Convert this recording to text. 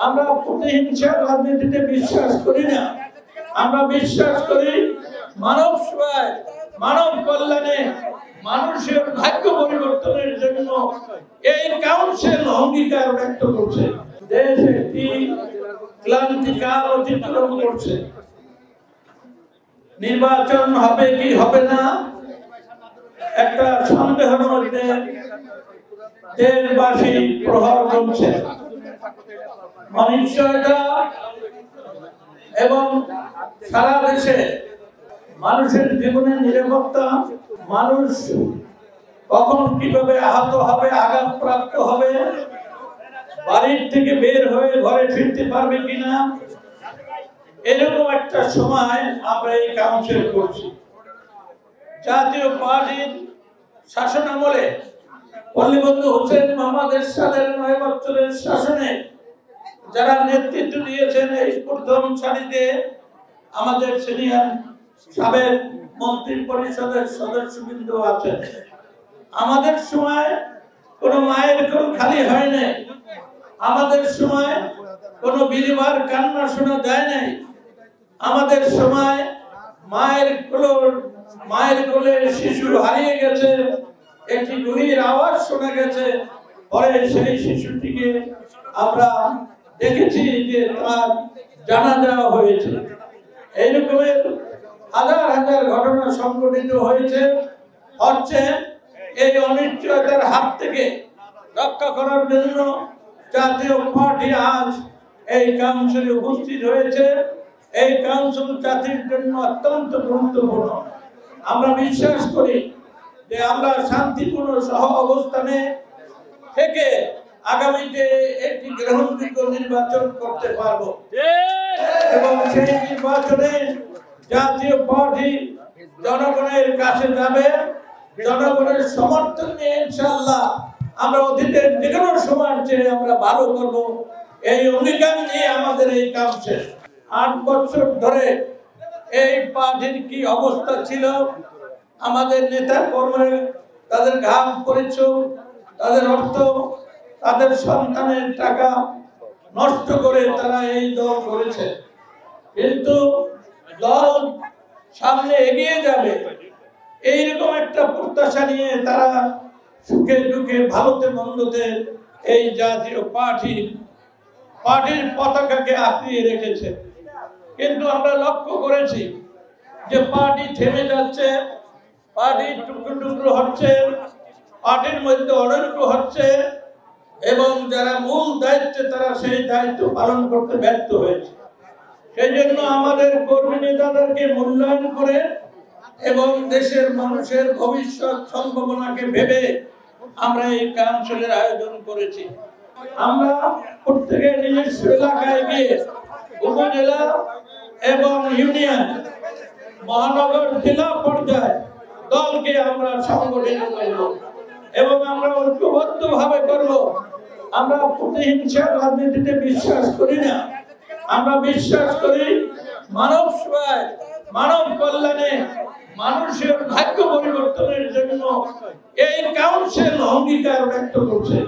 আমরা প্রতিহিংসার রাজনীতিতে বিশ্বাস করি না। আমরা বিশ্বাস করি মানব সেবায়, মানব কল্যাণে, মানুষের ভাগ্য পরিবর্তনের জন্য এই কাউন্সিল অঙ্গীকার ব্যক্ত করছে। দেশ একটি ক্লান্তিকাল অতিক্রম করছে। নির্বাচন হবে কি হবে না একটা সন্দেহের মধ্যে দেশবাসী প্রহর করছে। অনিশ্চয়তা এবং সারা দেশে মানুষের জীবনের নিরাপত্তা, মানুষ কখন কিভাবে আহত হবে, আঘাতপ্রাপ্ত হবে, বাড়ির থেকে বের হয়ে ঘরে ফিরতে পারবে কিনা, এরকম একটা সময় আমরা এই কাউন্সিল করছি। জাতীয় পার্টির শাসন আমলে পল্লীবন্ধু হোসেন মোহাম্মদ এরশাদের 9 বছরের শাসনে যারা নেতৃত্ব দিয়েছেন, এই প্রথম সারিতে আমাদের সিনিয়র সাবেক মন্ত্রী পরিষদের সদস্যবৃন্দ আছেন। আমাদের সময় কোন মায়ের কোল খালি হয় নাই, আমাদের সময় কোন বিধবার কান্না শোনা যায় নাই, আমাদের সময় মায়ের কোলে শিশু হারিয়ে গেছে, একটি গুলির আওয়াজ শোনা গেছে, পরে সেই শিশুটিকে আমরা দেখেছি যে তার জানাজা হয়েছে। এই রকমের হাজার হাজার ঘটনা সংঘটিত হয়েছে। এই অনিশ্চয়তার হাত থেকে রক্ষা করার জন্য জাতীয় পার্টি আজ এই কাউন্সিলে উপস্থিত হয়েছে। এই কাউন্সিল জাতির জন্য অত্যন্ত গুরুত্বপূর্ণ। আমরা বিশ্বাস করি যে আমরা শান্তিপূর্ণ সহ অবস্থানে থেকে আগামীতে একটি গ্রহণযোগ্য নির্বাচন করতে পারব এবং সেই নির্বাচনে জাতীয় পার্টি জনগণের কাছে যাবে। জনগণের সমর্থন নিয়ে ইনশাআল্লাহ আমরা অতীতের যে কোনো সময়ের চেয়ে আমরা ভালো করব, এই অঙ্গীকার নিয়ে আমাদের এই কাউন্সিল। 8 বছর ধরে এই পার্টির কি অবস্থা ছিল, আমাদের নেতা কর্মীরা তাদের ঘাম পরিশ্রম, তাদের অর্থ, তাদের সন্তানের টাকা নষ্ট করে তারা এই দল করেছে। কিন্তু দল সামনে এগিয়ে যাবে এইরকম একটা প্রত্যাশা নিয়ে তারা সুখে দুঃখে ভালোতে মন্দতে এই জাতীয় পার্টির পতাকাকে আঁকড়িয়ে রেখেছে। কিন্তু আমরা লক্ষ্য করেছি যে পার্টি থেমে যাচ্ছে, পার্টি টুকরো টুকরো হচ্ছে, পার্টির মধ্যে অনৈক্য হচ্ছে এবং যারা মূল দায়িত্বে তারা সেই দায়িত্ব পালন করতে ব্যর্থ হয়েছে। সেই জন্য আমাদের কর্মী নেতাদেরকে মূল্যায়ন করে এবং দেশের মানুষের ভবিষ্যৎ সম্ভাবনাকে ভেবে আমরা এই কাউন্সিলের আয়োজন করেছি। আমরা প্রত্যেকের নিজস্ব এলাকায় গিয়ে উপজেলা এবং ইউনিয়ন, মহানগর, জেলা পর্যায়ে দলকে আমরা সংগঠিত করব এবং আমরা ঐক্যবদ্ধ ভাবে করব। আমরা প্রতিহিংসার রাজনীতিতে বিশ্বাস করি না। আমরা বিশ্বাস করি মানব সেবায়, মানব কল্যাণে, মানুষের ভাগ্য পরিবর্তনের জন্য এই কাউন্সিল অঙ্গীকার ব্যক্ত করছে।